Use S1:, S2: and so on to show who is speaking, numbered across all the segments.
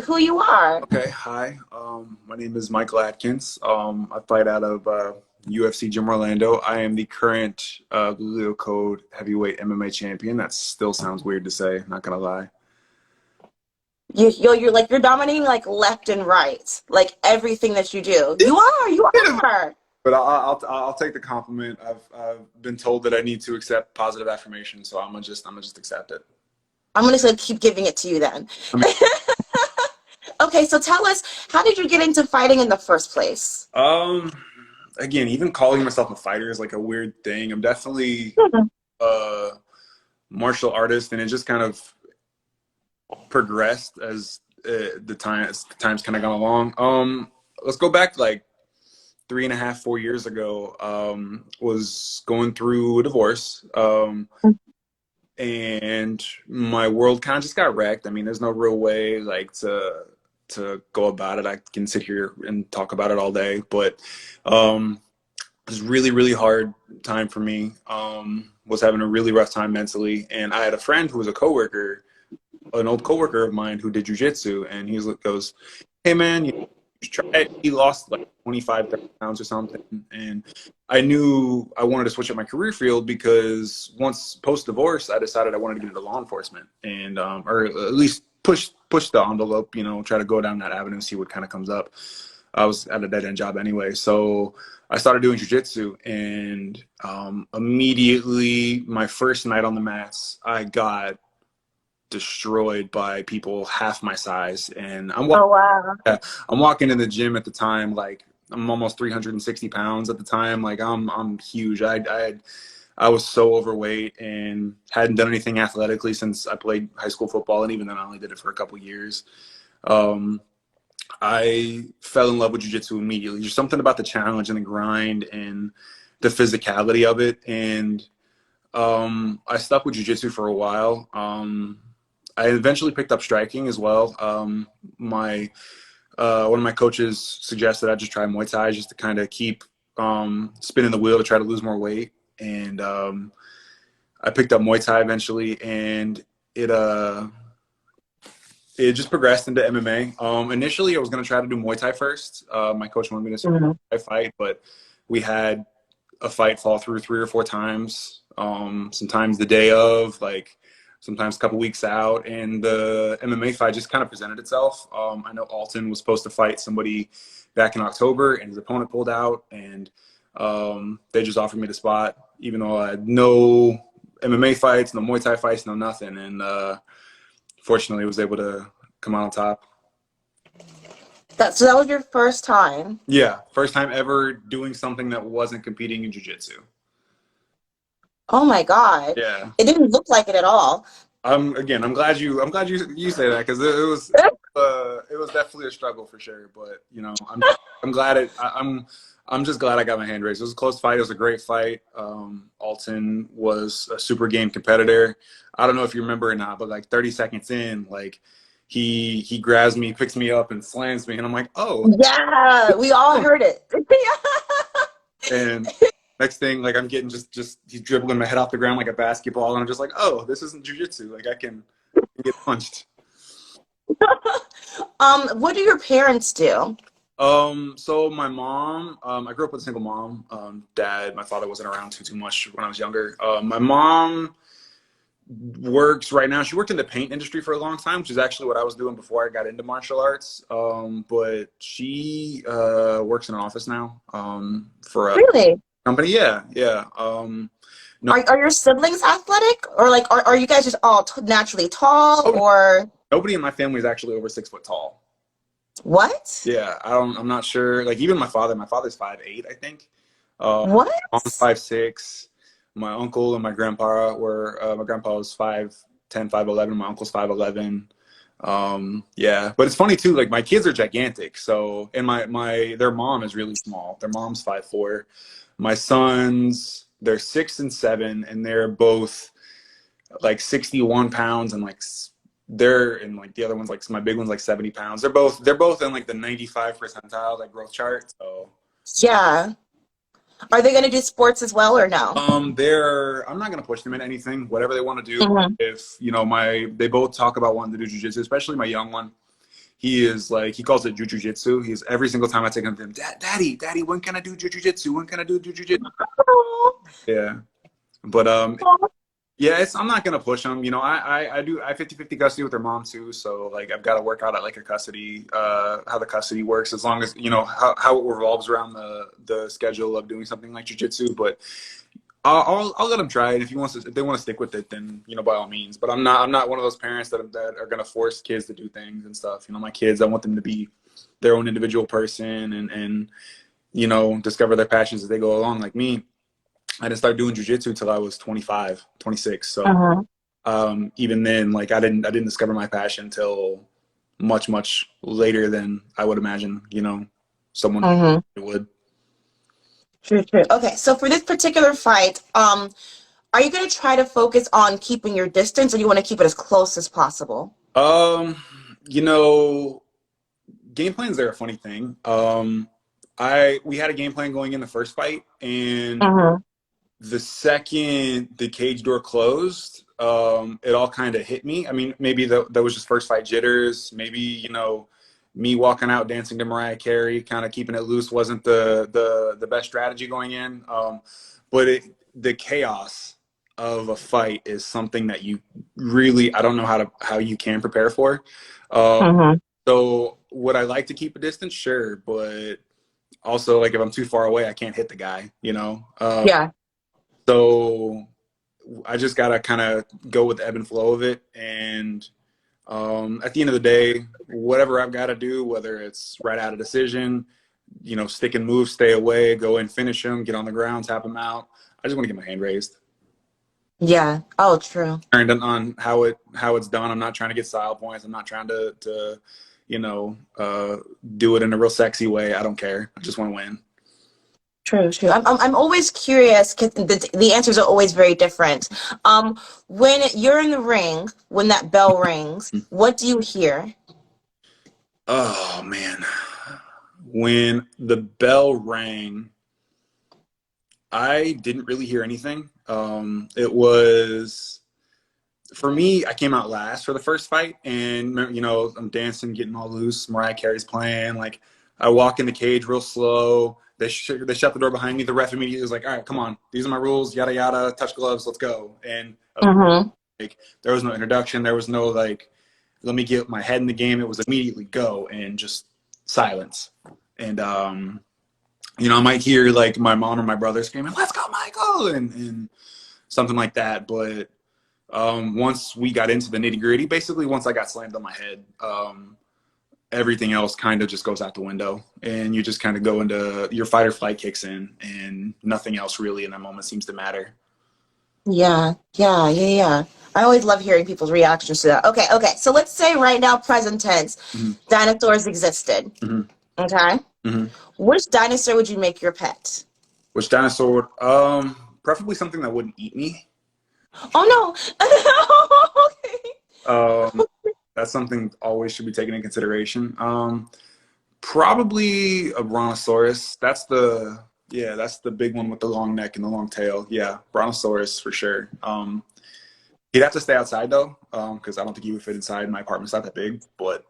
S1: to who you are.
S2: Okay, hi. My name is Michael Atkins. I fight out of UFC Gym Orlando. I am the current LeLeo Code heavyweight MMA champion. That still sounds weird to say, not gonna lie.
S1: You're dominating like left and right, like everything that you do. You are.
S2: But I'll take the compliment. I've been told that I need to accept positive affirmation, so I'm gonna just accept it.
S1: I'm gonna keep giving it to you then.
S2: I mean,
S1: Okay, so tell us, how did you get into fighting in the first place?
S2: um, again, even calling myself a fighter is like a weird thing. I'm definitely a martial artist, and it just kind of progressed as the times kind of gone along. Let's go back like 3.5, 4 years ago. Was going through a divorce, and my world kind of just got wrecked. I mean, there's no real way like to go about it. I can sit here and talk about it all day, but it was really, really hard time for me. Was having a really rough time mentally, and I had a friend who was a coworker, an old coworker of mine who did jujitsu, and he goes, "Hey man, you should try it." He lost like 25, 30 pounds or something, and I knew I wanted to switch up my career field because once post divorce, I decided I wanted to get into law enforcement and or at least push the envelope, try to go down that avenue and see what kind of comes up. I was at a dead end job anyway, so I started doing jujitsu, and immediately my first night on the mats, I got destroyed by people half my size, and
S1: Oh wow.
S2: I'm walking in the gym at the time like I'm almost 360 pounds at the time. Like I'm huge. I was so overweight and hadn't done anything athletically since I played high school football, and even then I only did it for a couple years. I fell in love with jiu-jitsu immediately. There's something about the challenge and the grind and the physicality of it, and I stuck with jiu-jitsu for a while. I eventually picked up striking as well. One of my coaches suggested I just try Muay Thai just to kind of keep spinning the wheel to try to lose more weight. And I picked up Muay Thai eventually, and it just progressed into MMA. Initially, I was going to try to do Muay Thai first. My coach wanted me to start a Muay Thai fight, but we had a fight fall through 3 or 4 times. Sometimes the day of, like sometimes a couple weeks out, and the MMA fight just kind of presented itself. I know Alton was supposed to fight somebody back in October, and his opponent pulled out, and they just offered me the spot, even though I had no MMA fights, no Muay Thai fights, no nothing. And fortunately, I was able to come out on top.
S1: So that was your first time?
S2: Yeah, first time ever doing something that wasn't competing in jiu-jitsu.
S1: Oh my God.
S2: Yeah.
S1: It didn't look like it at all.
S2: I'm glad you say that, because it was definitely a struggle for sure. But I'm glad I'm just glad I got my hand raised. It was a close fight. It was a great fight. Alton was a super game competitor. I don't know if you remember or not, but like 30 seconds in, like he grabs me, picks me up, and slams me, and I'm like, oh
S1: yeah, we all heard it.
S2: And next thing, like I'm getting just he's dribbling my head off the ground like a basketball, and I'm just like, oh, this isn't jiu-jitsu. Like I can get punched.
S1: What do your parents do?
S2: So my mom, I grew up with a single mom. Dad, my father wasn't around too much when I was younger. My mom works right now. She worked in the paint industry for a long time, which is actually what I was doing before I got into martial arts. But she works in an office now for a
S1: Really?
S2: company. Yeah. No,
S1: Are your siblings athletic, or like are you guys just all naturally tall, or
S2: nobody in my family is actually over 6 foot tall.
S1: what?
S2: Yeah, I'm not sure. Like even my father's 5'8", I think.
S1: What?
S2: Mom's 5'6". My uncle and my grandpa my grandpa was 5'10", 5'11". My uncle's 5'11". Yeah, but it's funny too. Like my kids are gigantic. So, and their mom is really small. Their mom's 5'4". My sons, they're 6 and 7, and they're both like 61 pounds, and like the other one's like, my big one's like 70 pounds. They're both in like the 95 percentile, like growth chart. So
S1: Yeah. Are they going to do sports as well, or no?
S2: I'm not going to push them in anything, whatever they want to do. If they both talk about wanting to do jiu-jitsu, especially my young one. he is like, he calls it jujitsu. He's every single time I take him to him, Daddy, when can I do jujitsu? When can I do jujitsu? Yeah. But yeah, I'm not gonna push them. You know, I 50-50 custody with their mom too. So like I've got to work out at like a custody, how the custody works, as long as you know how it revolves around the schedule of doing something like jujitsu. But I'll let them try it. If they want to stick with it, then you know, by all means. But I'm not one of those parents that are gonna force kids to do things and stuff. You know, my kids, I want them to be their own individual person and you know, discover their passions as they go along. Like me, I didn't start doing jujitsu till I was 25, 26. So even then, like I didn't discover my passion till much later than I would imagine, you know, someone would.
S1: True, true. Okay, so for this particular fight, are you going to try to focus on keeping your distance, or do you want to keep it as close as possible?
S2: You know, game plans are a funny thing. We had a game plan going in the first fight, and the second the cage door closed, it all kind of hit me. I mean, maybe that was just first fight jitters. Maybe, you know, me walking out dancing to Mariah Carey, kind of keeping it loose wasn't the best strategy going in. But the chaos of a fight is something that you really, I don't know how you can prepare for. So would I like to keep a distance? Sure, but also like if I'm too far away, I can't hit the guy, you know?
S1: Yeah.
S2: So I just got to kind of go with the ebb and flow of it. And at the end of the day, whatever I've got to do, whether it's right out a decision, you know, stick and move, stay away, go in, finish him, get on the ground, tap him out. I just want to get my hand raised.
S1: Yeah. Oh, true.
S2: Turned on how it's done. I'm not trying to get style points. I'm not trying to you know, do it in a real sexy way. I don't care. I just want to win.
S1: True, true. I'm always curious because the answers are always very different. When you're in the ring, when that bell rings, what do you hear?
S2: Oh man, when the bell rang, I didn't really hear anything. It was for me. I came out last for the first fight, and you know, I'm dancing, getting all loose. Mariah Carey's playing. Like, I walk in the cage real slow. They shut the door behind me. The ref immediately was like, "All right, come on. These are my rules. Yada yada. Touch gloves. Let's go." And like, there was no introduction. There was no like, let me get my head in the game. It was immediately go and just silence. And you know, I might hear like my mom or my brother screaming, "Let's go, Michael!" and something like that. But once we got into the nitty gritty, basically once I got slammed on my head, everything else kind of just goes out the window, and you just kind of go into your fight or flight kicks in, and nothing else really in that moment seems to matter.
S1: Yeah, yeah, yeah, yeah. I always love hearing people's reactions to that. Okay, okay. So let's say right now, present tense, dinosaurs existed. Okay. Which dinosaur would you make your pet?
S2: Which dinosaur? Preferably something that wouldn't eat me.
S1: Oh no. Okay.
S2: That's something always should be taken into consideration. Probably a brontosaurus. That's the big one with the long neck and the long tail. Yeah, brontosaurus for sure. He'd have to stay outside though, because I don't think he would fit inside. My apartment's not that big, but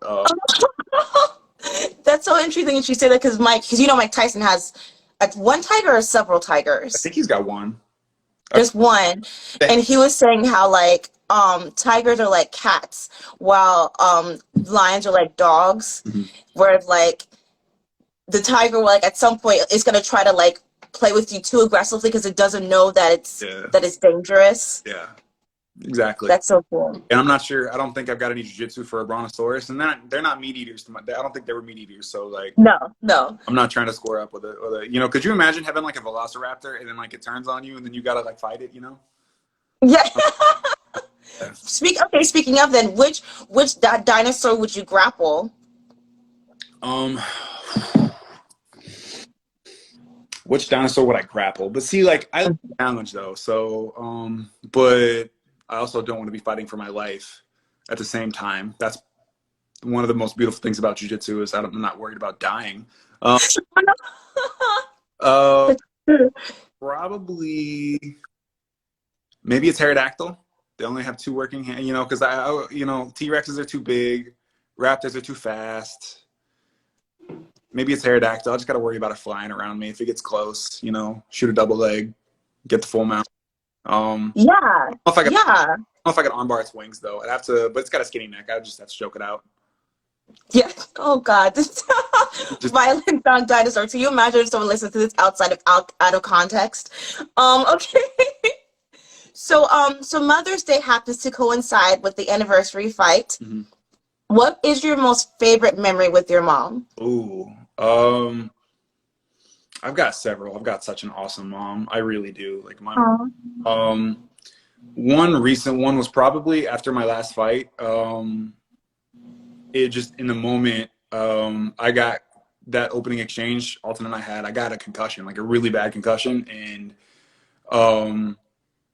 S1: That's so interesting that you say that because you know Mike Tyson has one tiger or several
S2: I
S1: tigers.
S2: think he's got one.
S1: Just one, and he was saying how like tigers are like cats, while lions are like dogs. Where like the tiger, like at some point, is gonna try to like play with you too aggressively because it doesn't know that it's dangerous.
S2: Yeah, exactly.
S1: That's so cool.
S2: And I'm not sure. I don't think I've got any jiu-jitsu for a brontosaurus, and they're not meat eaters. I don't think they were meat eaters. So like,
S1: No.
S2: I'm not trying to score up with it. You know, could you imagine having like a velociraptor and then like it turns on you and then you gotta like fight it? You know?
S1: Yeah. Speaking of then, which dinosaur would you grapple?
S2: Which dinosaur would I grapple? But see, like I like the challenge though. So, but I also don't want to be fighting for my life at the same time. That's one of the most beautiful things about jiu-jitsu is I'm not worried about dying. Probably maybe a pterodactyl. They only have two working hands, you know, because you know, T-Rexes are too big. Raptors are too fast. Maybe it's Aerodactyl. I just got to worry about it flying around me. If it gets close, you know, shoot a double leg, get the full mount.
S1: Yeah,
S2: I don't know if I could, I
S1: yeah,
S2: don't know if I could armbar its wings though. I'd have to, but it's got a skinny neck. I'd just have to choke it out.
S1: yeah. Oh God, this
S2: Just
S1: violent sound dinosaur. Can you imagine if someone listens to this outside of out of context? Okay. So Mother's Day happens to coincide with the anniversary fight.
S2: mm-hmm.
S1: What is your most favorite memory with your mom?
S2: Ooh, I've got several. I've got such an awesome mom. I really do. Like my
S1: Aw.
S2: one recent one was probably after my last fight. It just in the moment, I got that opening exchange Alton and I had. I got a concussion, like a really bad concussion, and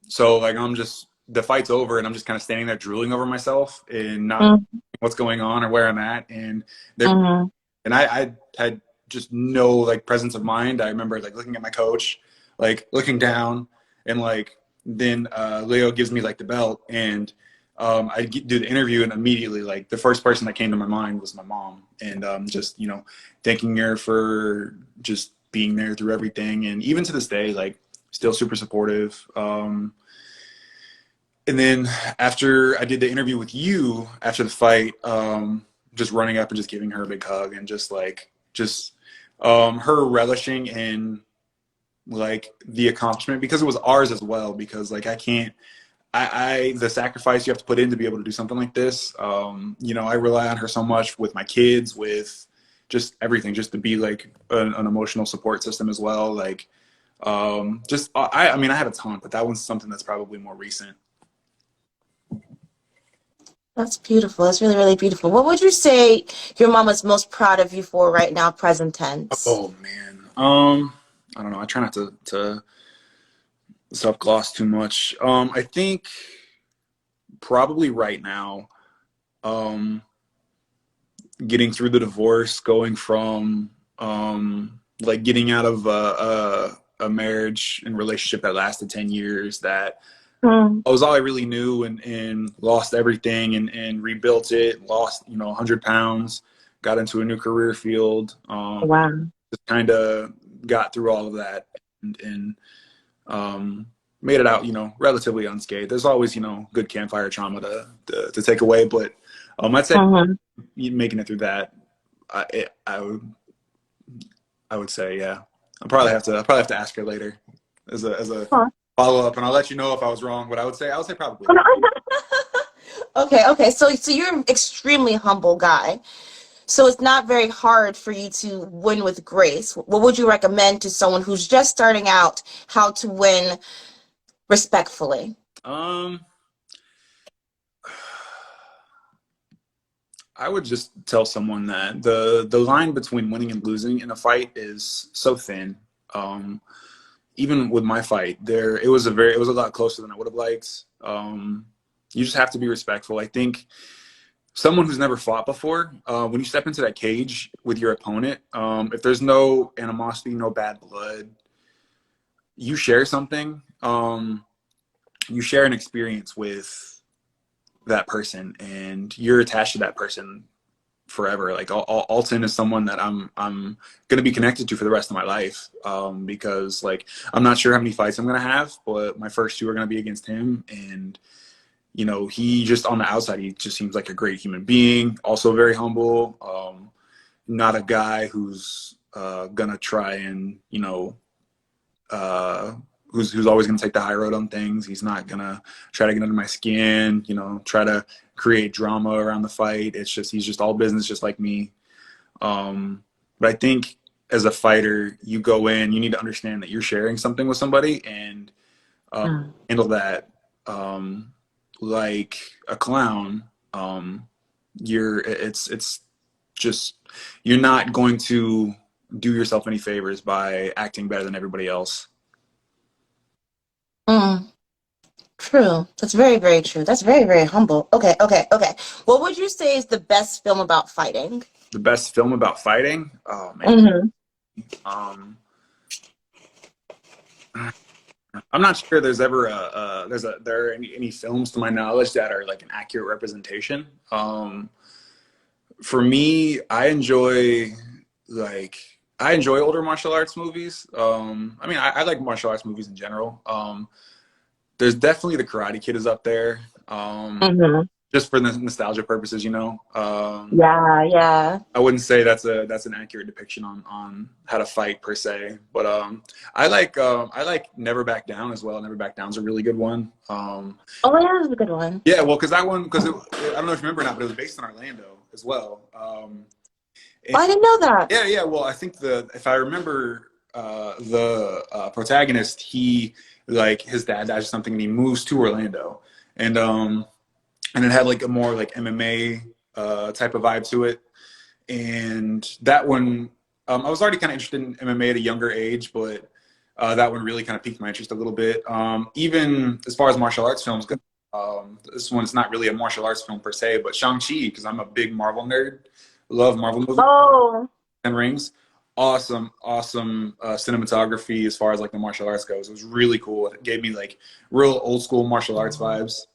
S2: so like I'm just the fight's over, and I'm just kind of standing there drooling over myself and not
S1: Mm,
S2: what's going on or where I'm at, and there
S1: mhm,
S2: and I had just no like presence of mind. I remember like looking at my coach, like looking down, and like then Leo gives me like the belt, and do the interview, and immediately like the first person that came to my mind was my mom, and just you know thanking her for just being there through everything, and even to this day like still super supportive. And then after I did the interview with you after the fight, just running up and just giving her a big hug and just her relishing in like the accomplishment because it was ours as well. Because like I can't, I the sacrifice you have to put in to be able to do something like this. You know, I rely on her so much with my kids, with just everything, just to be like an emotional support system as well. Like, I mean, I have a ton, but that one's something that's probably more recent.
S1: that's beautiful. That's really, really beautiful. What would you say your mom is most proud of you for right now, present tense?
S2: Oh man. I don't know. I try not to self gloss too much. I think probably right now, um, getting through the divorce, going from like getting out of a marriage and relationship that lasted 10 years, that
S1: Mm,
S2: was all I really knew, and lost everything, and rebuilt it. Lost 100 pounds, got into a new career field.
S1: wow.
S2: Just kind of got through all of that, and made it out, relatively unscathed. There's always, good campfire trauma to take away, but I'd say
S1: Mhm.
S2: making it through that, I would say, yeah. I'll probably have to ask her later as a
S1: Huh.
S2: follow up, and I'll let you know if I was wrong. But I would say probably.
S1: Okay, okay. So you're an extremely humble guy. So it's not very hard for you to win with grace. What would you recommend to someone who's just starting out how to win respectfully?
S2: Um, I would just tell someone that the line between winning and losing in a fight is so thin. Um, Even with my fight, it was a lot closer than I would have liked. You just have to be respectful. I think someone who's never fought before, when you step into that cage with your opponent, if there's no animosity, no bad blood, you share something. You share an experience with that person, and you're attached to that person forever. Like Alton is someone that I'm gonna be connected to for the rest of my life, because like I'm not sure how many fights I'm gonna have, but my first two are gonna be against him, and he just on the outside he just seems like a great human being, also very humble, not a guy who's gonna try and uh, who's always going to take the high road on things. He's not going to try to get under my skin, try to create drama around the fight. He's just all business, just like me. But I think as a fighter, you go in, you need to understand that you're sharing something with somebody, and
S1: Mm.
S2: handle that like a clown. It's just, you're not going to do yourself any favors by acting better than everybody else.
S1: Mm. True. That's very, very true. That's very, very humble. Okay, okay, okay. What would you say is the best film about fighting?
S2: The best film about fighting? Oh man.
S1: Mm-hmm.
S2: Um, I'm not sure there's ever there are any films to my knowledge that are like an accurate representation. For me, like I enjoy older martial arts movies. I mean, I like martial arts movies in general. There's definitely the Karate Kid is up there,
S1: Hmm.
S2: just for the nostalgia purposes, you know.
S1: Yeah, yeah.
S2: I wouldn't say that's an accurate depiction on how to fight per se, but I like Never Back Down as well. Never Back Down's a really good one.
S1: Oh, yeah, that's a good one.
S2: Yeah, well, because that one, I don't know if you remember or not, but it was based in Orlando as well.
S1: Oh, I didn't know that.
S2: Yeah, yeah. Well, I think if I remember, the protagonist, he like his dad dies or something, and he moves to Orlando, and um, and it had like a more like MMA type of vibe to it. And that one, I was already kind of interested in MMA at a younger age, but that one really kind of piqued my interest a little bit. Even as far as martial arts films go, this one's not really a martial arts film per se, but Shang-Chi, because I'm a big Marvel nerd, love Marvel movies.
S1: Oh,
S2: Ten Rings, awesome, awesome cinematography as far as like the martial arts goes. It was really cool. It gave me like real old school martial arts vibes.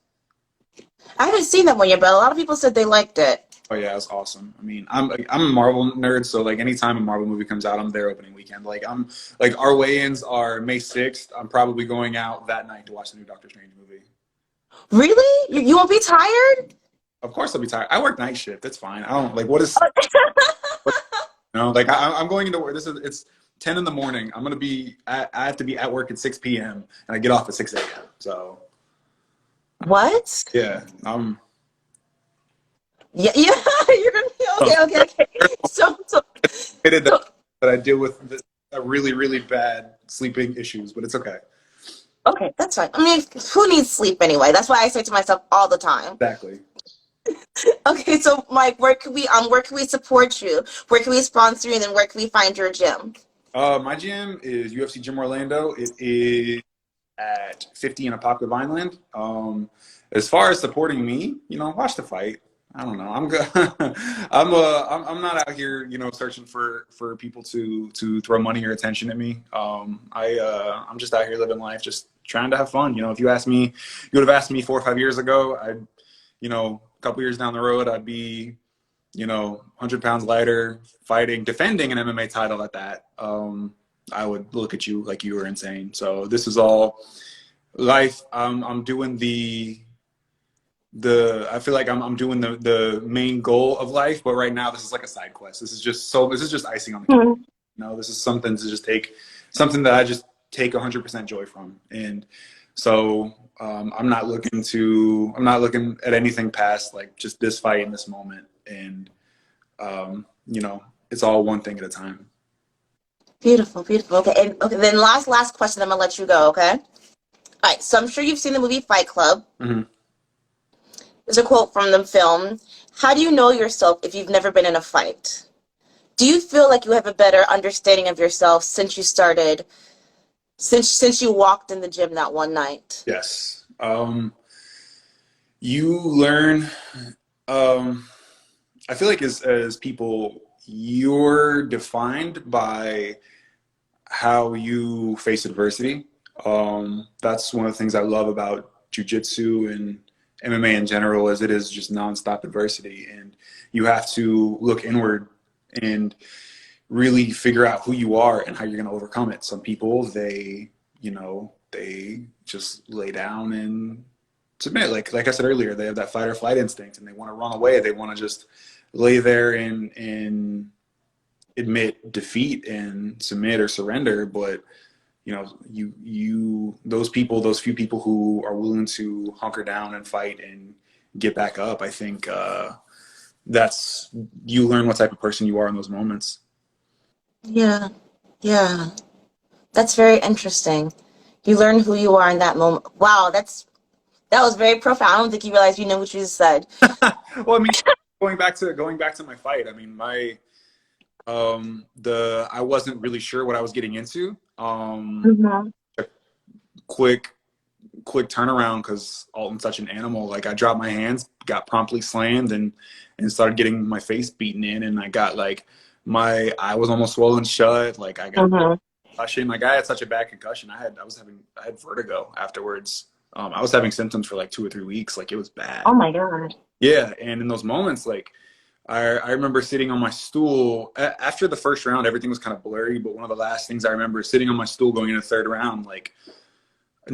S1: I haven't seen that one yet, but a lot of people said they liked it.
S2: Oh yeah, it's awesome. I mean, I'm a Marvel nerd, so like anytime a Marvel movie comes out, I'm there opening weekend. Like our weigh-ins are May 6th. I'm probably going out that night to watch the new Doctor Strange movie.
S1: Really? You won't be tired?
S2: Of course, I'll be tired. I work night shift. That's fine. I don't like what, you know, like I'm going into work. It's 10 in the morning. I have to be at work at 6 p.m. and I get off at 6 a.m. So
S1: What?
S2: yeah,
S1: Yeah, yeah. You're gonna be okay, okay, okay. So,
S2: excited
S1: so
S2: that I deal with a really, really bad sleeping issues, but it's okay.
S1: okay, that's fine. I mean, who needs sleep anyway? That's why I say to myself all the time.
S2: Exactly.
S1: Okay, so Mike, where can we support you? Where can we sponsor you? And then where can we find your gym?
S2: My gym is UFC Gym Orlando. It is at 50 in Apopka Vineland. As far as supporting me, you know, watch the fight. I don't know. I'm good. I'm not out here, you know, searching for people to throw money or attention at me. I'm just out here living life, just trying to have fun. You know, if you would have asked me 4 or 5 years ago, you know, a couple years down the road, I'd be, you know, 100 pounds lighter, fighting, defending an MMA title at that. I would look at you like you were insane. So this is all life. I'm doing I feel like I'm doing the main goal of life, but right now this is like a side quest. This is just icing on the cake.
S1: Mhm.
S2: You know, this is something that I just take 100% joy from. And so I'm not looking at anything past like just this fight in this moment. And you know, it's all one thing at a time.
S1: Beautiful, beautiful. Okay, and okay, then last question. I'm gonna let you go. Okay. All right. So I'm sure you've seen the movie Fight Club.
S2: Hmm.
S1: There's a quote from the film. How do you know yourself if you've never been in a fight? Do you feel like you have a better understanding of yourself since you started, since you walked in the gym that one night?
S2: Yes. You learn. Um, I feel like as people, you're defined by how you face adversity. That's one of the things I love about jujitsu and MMA in general, is it is just nonstop adversity, and you have to look inward and really figure out who you are and how you're going to overcome it. Some people, you know, they just lay down and submit. Like I said earlier, they have that fight or flight instinct, and they want to run away. They want to just lay there and admit defeat and submit or surrender. But you know, those people, those few people who are willing to hunker down and fight and get back up, I think that's you learn what type of person you are in those moments.
S1: Yeah, yeah. That's very interesting. You learn who you are in that moment. Wow, that was very profound. I don't think you realized you know what you just said.
S2: Well, I mean, going back to my fight, I mean, my the I wasn't really sure what I was getting into.
S1: Hmm.
S2: Quick quick turnaround because Alton's such an animal. Like I dropped my hands, got promptly slammed, and started getting my face beaten in, and I got like my eye was almost swollen shut. Like I got a
S1: Hmm.
S2: concussion. Like I had such a bad concussion. I had vertigo afterwards. I was having symptoms for like 2 or 3 weeks. Like it was bad.
S1: Oh my God.
S2: Yeah, and in those moments, like I remember sitting on my stool after the first round. Everything was kind of blurry, but one of the last things I remember is sitting on my stool going into the third round, like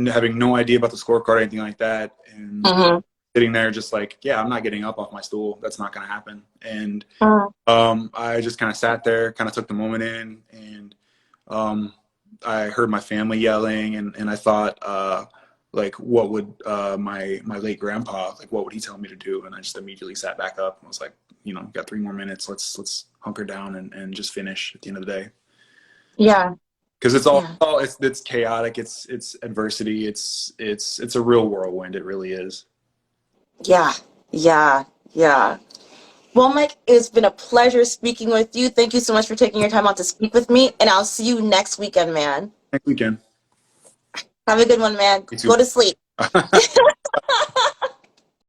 S2: having no idea about the scorecard or anything like that, and
S1: Mm-hmm.
S2: sitting there just like, yeah, I'm not getting up off my stool. That's not going to happen. And I just kind of sat there, kind of took the moment in, and I heard my family yelling, and I thought, like, what would my late grandpa, like, what would he tell me to do? And I just immediately sat back up and was like, you know, got 3 more minutes. Let's hunker down and just finish at the end of the day.
S1: Yeah.
S2: Because it's
S1: Yeah.
S2: it's chaotic. It's adversity. It's a real whirlwind. It really is.
S1: Yeah. Yeah. Yeah. Well, Mike, it's been a pleasure speaking with you. Thank you so much for taking your time out to speak with me, and I'll see you next weekend, man.
S2: Next weekend.
S1: Have a good one, man.
S2: You too.
S1: Go to sleep.